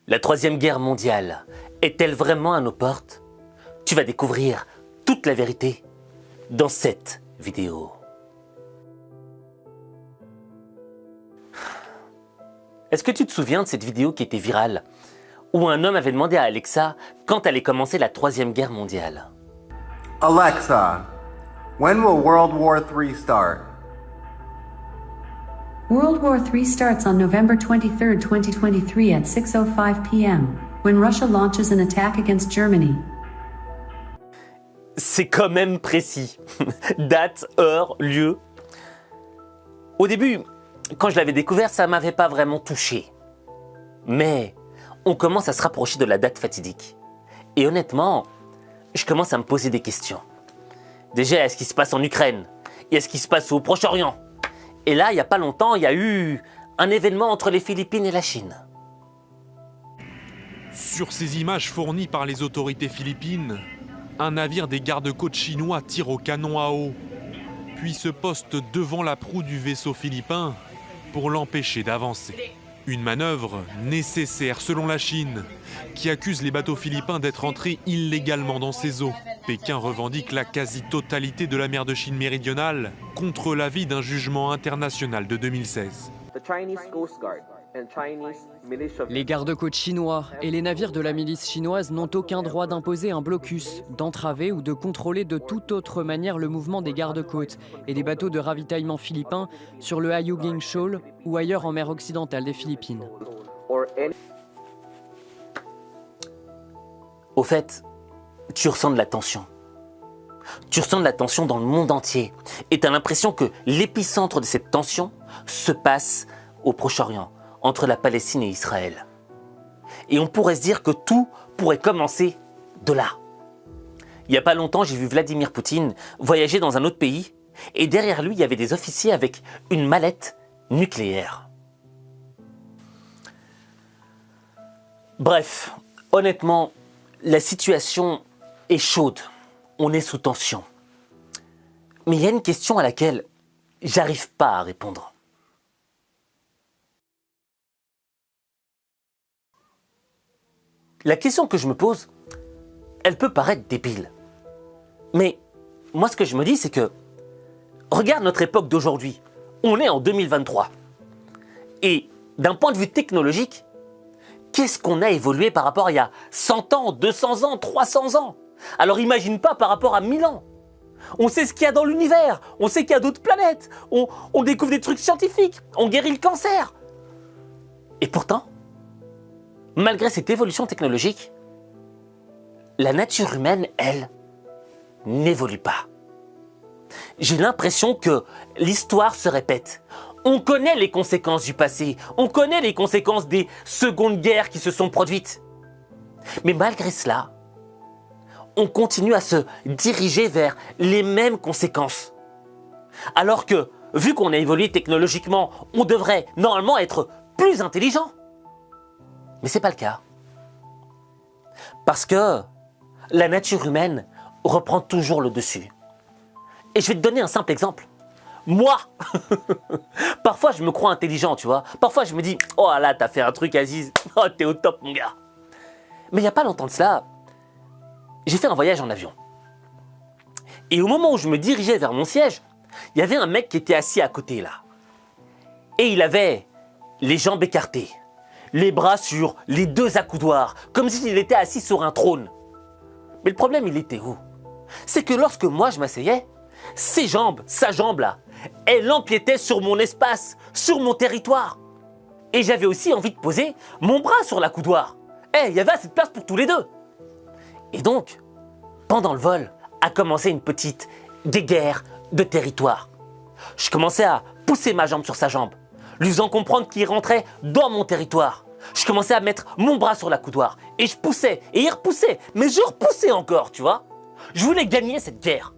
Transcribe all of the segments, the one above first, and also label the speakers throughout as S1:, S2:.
S1: La Troisième Guerre mondiale est-elle vraiment à nos portes? Tu vas découvrir toute la vérité dans cette vidéo. Est-ce que tu te souviens de cette vidéo qui était virale, où un homme avait demandé à Alexa quand allait commencer la Troisième Guerre mondiale?
S2: Alexa, when will World War III start?
S3: World War III starts on November 23, 2023 at 6:05 p.m., when Russia launches an attack against Germany.
S1: C'est quand même précis. Date, heure, lieu. Au début, quand je l'avais découvert, ça ne m'avait pas vraiment touché. Mais on commence à se rapprocher de la date fatidique. Et honnêtement, je commence à me poser des questions. Déjà, est-ce qui se passe en Ukraine? Et est-ce qui se passe au Proche-Orient? Et là, il n'y a pas longtemps, il y a eu un événement entre les Philippines et la Chine.
S4: Sur ces images fournies par les autorités philippines, un navire des gardes-côtes chinois tire au canon à eau, puis se poste devant la proue du vaisseau philippin pour l'empêcher d'avancer. Une manœuvre nécessaire selon la Chine, qui accuse les bateaux philippins d'être entrés illégalement dans ses eaux. Pékin revendique la quasi-totalité de la mer de Chine méridionale contre l'avis d'un jugement international de 2016.
S5: Les gardes-côtes chinois et les navires de la milice chinoise n'ont aucun droit d'imposer un blocus, d'entraver ou de contrôler de toute autre manière le mouvement des gardes-côtes et des bateaux de ravitaillement philippins sur le Ayungin Shoal ou ailleurs en mer occidentale des Philippines.
S1: Au fait, tu ressens de la tension. Tu ressens de la tension dans le monde entier. Et tu as l'impression que l'épicentre de cette tension se passe au Proche-Orient, entre la Palestine et Israël. Et on pourrait se dire que tout pourrait commencer de là. Il n'y a pas longtemps, j'ai vu Vladimir Poutine voyager dans un autre pays, et derrière lui, il y avait des officiers avec une mallette nucléaire. Bref, honnêtement, la situation est chaude. On est sous tension. Mais il y a une question à laquelle j'arrive pas à répondre. La question que je me pose, elle peut paraître débile. Mais moi, ce que je me dis, c'est que, regarde notre époque d'aujourd'hui. On est en 2023. Et d'un point de vue technologique, qu'est-ce qu'on a évolué par rapport à il y a 100 ans, 200 ans, 300 ans? Alors imagine pas par rapport à 1000 ans. On sait ce qu'il y a dans l'univers, on sait qu'il y a d'autres planètes, on découvre des trucs scientifiques, on guérit le cancer. Et pourtant, malgré cette évolution technologique, la nature humaine, elle, n'évolue pas. J'ai l'impression que l'histoire se répète. On connaît les conséquences du passé, on connaît les conséquences des secondes guerres qui se sont produites. Mais malgré cela, on continue à se diriger vers les mêmes conséquences. Alors que, vu qu'on a évolué technologiquement, on devrait normalement être plus intelligent. Mais c'est pas le cas. Parce que la nature humaine reprend toujours le dessus. Et je vais te donner un simple exemple. Moi, parfois je me crois intelligent, tu vois. Parfois je me dis, oh là, t'as fait un truc, Aziz. Oh, t'es au top, mon gars. Mais il n'y a pas longtemps de cela, j'ai fait un voyage en avion. Et au moment où je me dirigeais vers mon siège, il y avait un mec qui était assis à côté, là. Et il avait les jambes écartées, les bras sur les deux accoudoirs, comme s'il était assis sur un trône. Mais le problème, il était où? C'est que lorsque moi je m'asseyais, ses jambes, sa jambe là, elle empiétait sur mon espace, sur mon territoire. Et j'avais aussi envie de poser mon bras sur l'accoudoir. Il y avait assez de place pour tous les deux. Et donc, pendant le vol, a commencé une petite guéguerre de territoire. Je commençais à pousser ma jambe sur sa jambe, lui faisant comprendre qu'il rentrait dans mon territoire. Je commençais à mettre mon bras sur l'accoudoir. Et je poussais, et il repoussait, mais je repoussais encore, tu vois. Je voulais gagner cette guerre.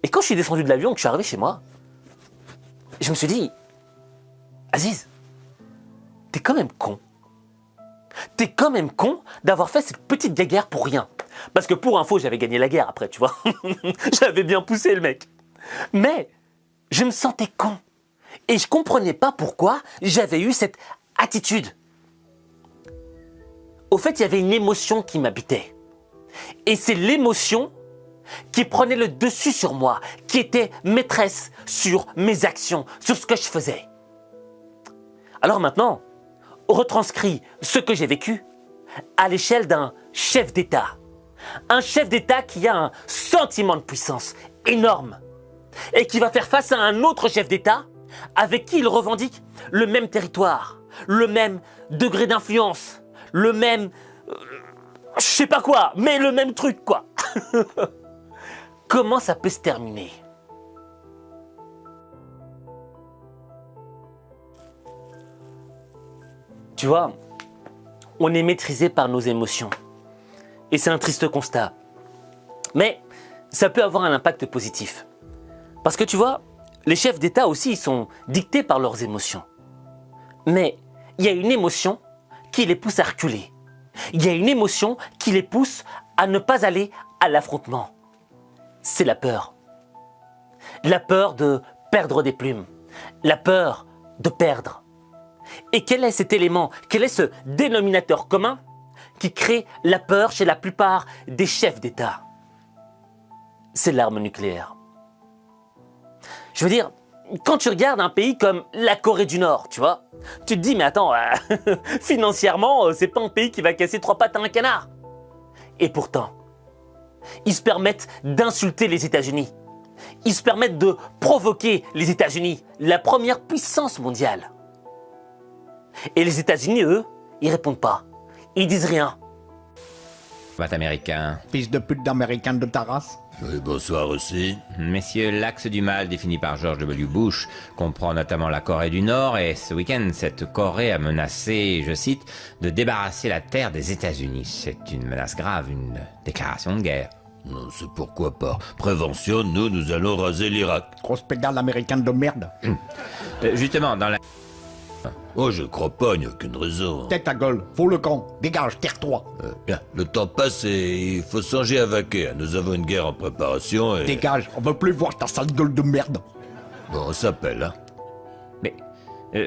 S1: Et quand je suis descendu de l'avion, que je suis arrivé chez moi, je me suis dit, Aziz, t'es quand même con. T'es quand même con d'avoir fait cette petite guéguerre pour rien. Parce que pour info, j'avais gagné la guerre après, tu vois. J'avais bien poussé le mec. Mais je me sentais con. Et je comprenais pas pourquoi j'avais eu cette attitude. au fait, il y avait une émotion qui m'habitait. Et c'est l'émotion qui prenait le dessus sur moi, qui était maîtresse sur mes actions, sur ce que je faisais. Alors maintenant, on retranscrit ce que j'ai vécu à l'échelle d'un chef d'État. Un chef d'État qui a un sentiment de puissance énorme et qui va faire face à un autre chef d'État avec qui il revendique le même territoire, le même degré d'influence, le même... je sais pas quoi, mais le même truc quoi. Comment ça peut se terminer? Tu vois, on est maîtrisé par nos émotions. Et c'est un triste constat. Mais ça peut avoir un impact positif. Parce que tu vois, les chefs d'État aussi, ils sont dictés par leurs émotions. Mais il y a une émotion qui les pousse à reculer. Il y a une émotion qui les pousse à ne pas aller à l'affrontement. C'est la peur. La peur de perdre des plumes. La peur de perdre. Et quel est cet élément, quel est ce dénominateur commun qui crée la peur chez la plupart des chefs d'État? C'est l'arme nucléaire. Je veux dire, quand tu regardes un pays comme la Corée du Nord, tu vois, tu te dis, mais attends, financièrement, c'est pas un pays qui va casser 3 pattes à un canard. Et pourtant, ils se permettent d'insulter les États-Unis. Ils se permettent de provoquer les États-Unis, la première puissance mondiale. Et les États-Unis, eux, ils répondent pas. Ils disent rien.
S6: Vote américain.
S7: Fils de pute d'américain de ta race.
S8: Oui, bonsoir aussi.
S6: Messieurs, l'axe du mal défini par George W. Bush comprend notamment la Corée du Nord et ce week-end, cette Corée a menacé, je cite, de débarrasser la terre des États-Unis. C'est une menace grave, une déclaration de guerre.
S8: Non, c'est pourquoi pas. Prévention, nous allons raser l'Irak.
S7: Grosse pédale américaine de merde.
S6: Justement, dans la...
S8: Oh, je crois pas, il n'y a aucune raison.
S7: Tête à gueule, faut le camp, dégage, tire-toi.
S8: Bien, le temps passe et il faut songer à vaquer. Nous avons une guerre en préparation et...
S7: Dégage, on veut plus voir ta sale gueule de merde.
S8: Bon, on s'appelle, hein.
S6: Mais...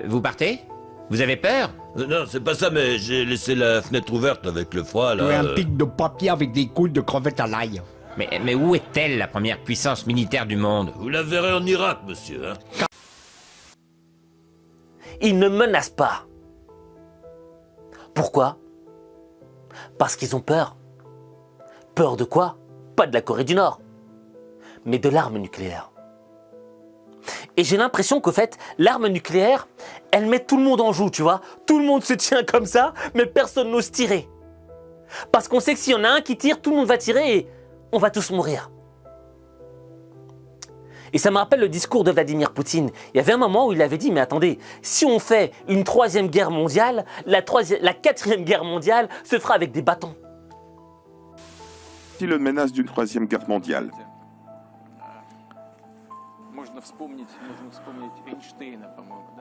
S6: vous partez? Vous avez peur?
S8: Non, c'est pas ça, mais j'ai laissé la fenêtre ouverte avec le froid, là.
S7: Tu es un pic de papier avec des couilles de crevettes à l'ail.
S6: Mais où est-elle, la première puissance militaire du monde?
S8: Vous la verrez en Irak, monsieur, hein.
S1: Ils ne menacent pas. Pourquoi? Parce qu'ils ont peur. Peur de quoi? Pas de la Corée du Nord, mais de l'arme nucléaire. Et j'ai l'impression qu'au fait, l'arme nucléaire, elle met tout le monde en joue, tu vois. Tout le monde se tient comme ça, mais personne n'ose tirer. Parce qu'on sait que s'il y en a un qui tire, tout le monde va tirer et on va tous mourir. Et ça me rappelle le discours de Vladimir Poutine. Il y avait un moment où il avait dit, mais attendez, si on fait une 3e guerre mondiale, la 4e guerre mondiale se fera avec des bâtons.
S9: Si le menace d'une 3e guerre mondiale.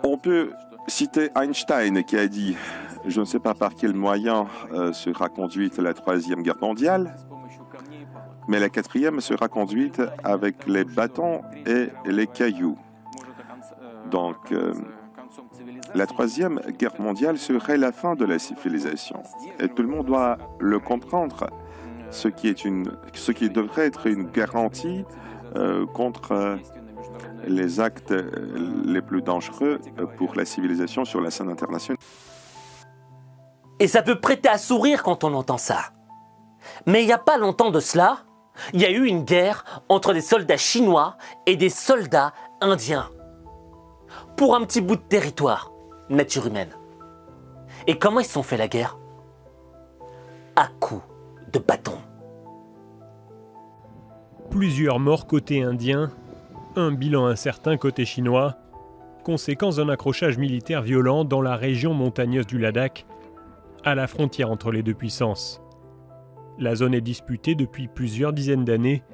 S9: On peut citer Einstein qui a dit, je ne sais pas par quel moyen sera conduite la 3e guerre mondiale, mais la 4e sera conduite avec les bâtons et les cailloux. Donc, la 3e guerre mondiale serait la fin de la civilisation. Et tout le monde doit le comprendre, ce qui devrait être une garantie contre les actes les plus dangereux pour la civilisation sur la scène internationale.
S1: Et ça peut prêter à sourire quand on entend ça. Mais il n'y a pas longtemps de cela, il y a eu une guerre entre des soldats chinois et des soldats indiens. Pour un petit bout de territoire, nature humaine. Et comment ils se sont fait la guerre? À coups de bâton.
S10: Plusieurs morts côté indien, un bilan incertain côté chinois, conséquence d'un accrochage militaire violent dans la région montagneuse du Ladakh, à la frontière entre les deux puissances. La zone est disputée depuis plusieurs dizaines d'années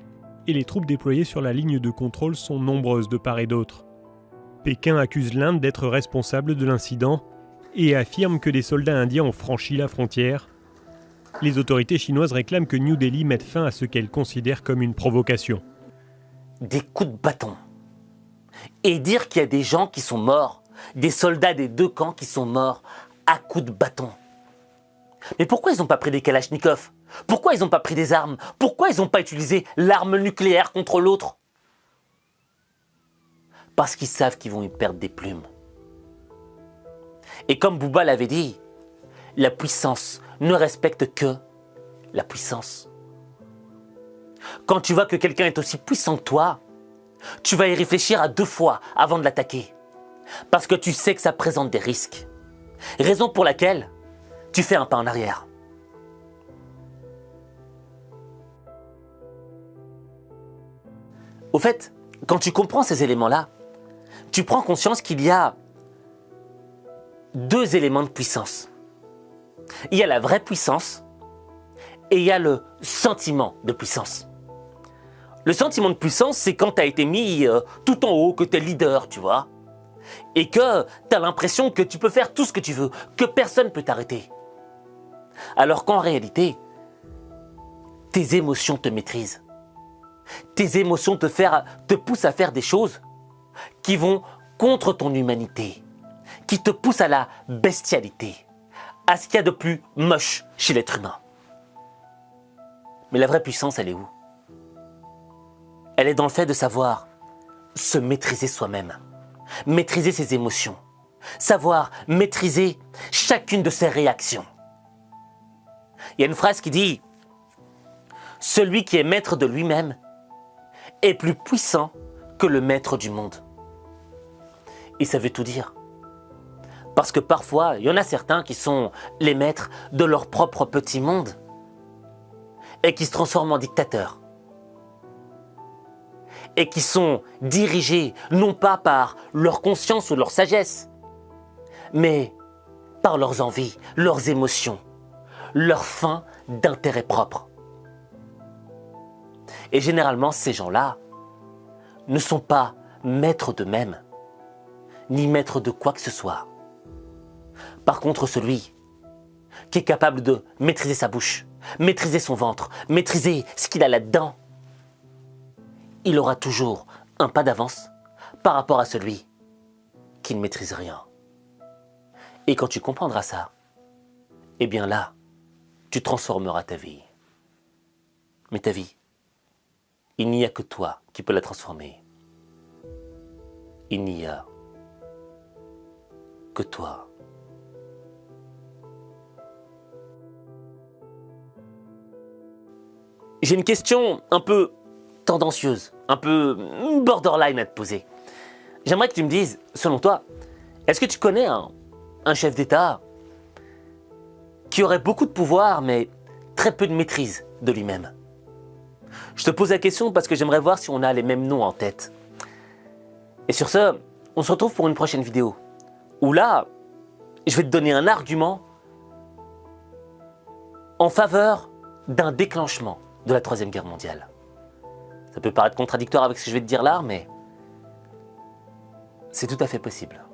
S10: et les troupes déployées sur la ligne de contrôle sont nombreuses de part et d'autre. Pékin accuse l'Inde d'être responsable de l'incident et affirme que des soldats indiens ont franchi la frontière. Les autorités chinoises réclament que New Delhi mette fin à ce qu'elles considèrent comme une provocation.
S1: Des coups de bâton. Et dire qu'il y a des gens qui sont morts, des soldats des deux camps qui sont morts à coups de bâton. Mais pourquoi ils n'ont pas pris des Kalachnikov? Pourquoi ils n'ont pas pris des armes? Pourquoi ils n'ont pas utilisé l'arme nucléaire contre l'autre? Parce qu'ils savent qu'ils vont y perdre des plumes. Et comme Bouba l'avait dit, la puissance ne respecte que la puissance. Quand tu vois que quelqu'un est aussi puissant que toi, tu vas y réfléchir à 2 fois avant de l'attaquer. Parce que tu sais que ça présente des risques. Raison pour laquelle tu fais un pas en arrière. Au fait, quand tu comprends ces éléments-là, tu prends conscience qu'il y a 2 éléments de puissance. Il y a la vraie puissance et il y a le sentiment de puissance. Le sentiment de puissance, c'est quand tu as été mis tout en haut, que tu es leader, tu vois, et que tu as l'impression que tu peux faire tout ce que tu veux, que personne ne peut t'arrêter. Alors qu'en réalité, tes émotions te maîtrisent. Tes émotions te poussent à faire des choses qui vont contre ton humanité, qui te poussent à la bestialité, à ce qu'il y a de plus moche chez l'être humain. Mais la vraie puissance, elle est où? Elle est dans le fait de savoir se maîtriser soi-même, maîtriser ses émotions, savoir maîtriser chacune de ses réactions. Il y a une phrase qui dit « Celui qui est maître de lui-même est plus puissant que le maître du monde. » Et ça veut tout dire. Parce que parfois, il y en a certains qui sont les maîtres de leur propre petit monde et qui se transforment en dictateurs. Et qui sont dirigés non pas par leur conscience ou leur sagesse, mais par leurs envies, leurs émotions, leur fin d'intérêt propre. Et généralement, ces gens-là ne sont pas maîtres d'eux-mêmes, ni maîtres de quoi que ce soit. Par contre, celui qui est capable de maîtriser sa bouche, maîtriser son ventre, maîtriser ce qu'il a là-dedans, il aura toujours un pas d'avance par rapport à celui qui ne maîtrise rien. Et quand tu comprendras ça, eh bien là, tu transformeras ta vie. Mais ta vie, il n'y a que toi qui peux la transformer. Il n'y a que toi. J'ai une question un peu tendancieuse, un peu borderline à te poser. J'aimerais que tu me dises, selon toi, est-ce que tu connais un chef d'État qui aurait beaucoup de pouvoir mais très peu de maîtrise de lui-même? Je te pose la question parce que j'aimerais voir si on a les mêmes noms en tête. Et sur ce, on se retrouve pour une prochaine vidéo où là, je vais te donner un argument en faveur d'un déclenchement de la Troisième Guerre mondiale. Ça peut paraître contradictoire avec ce que je vais te dire là, mais c'est tout à fait possible.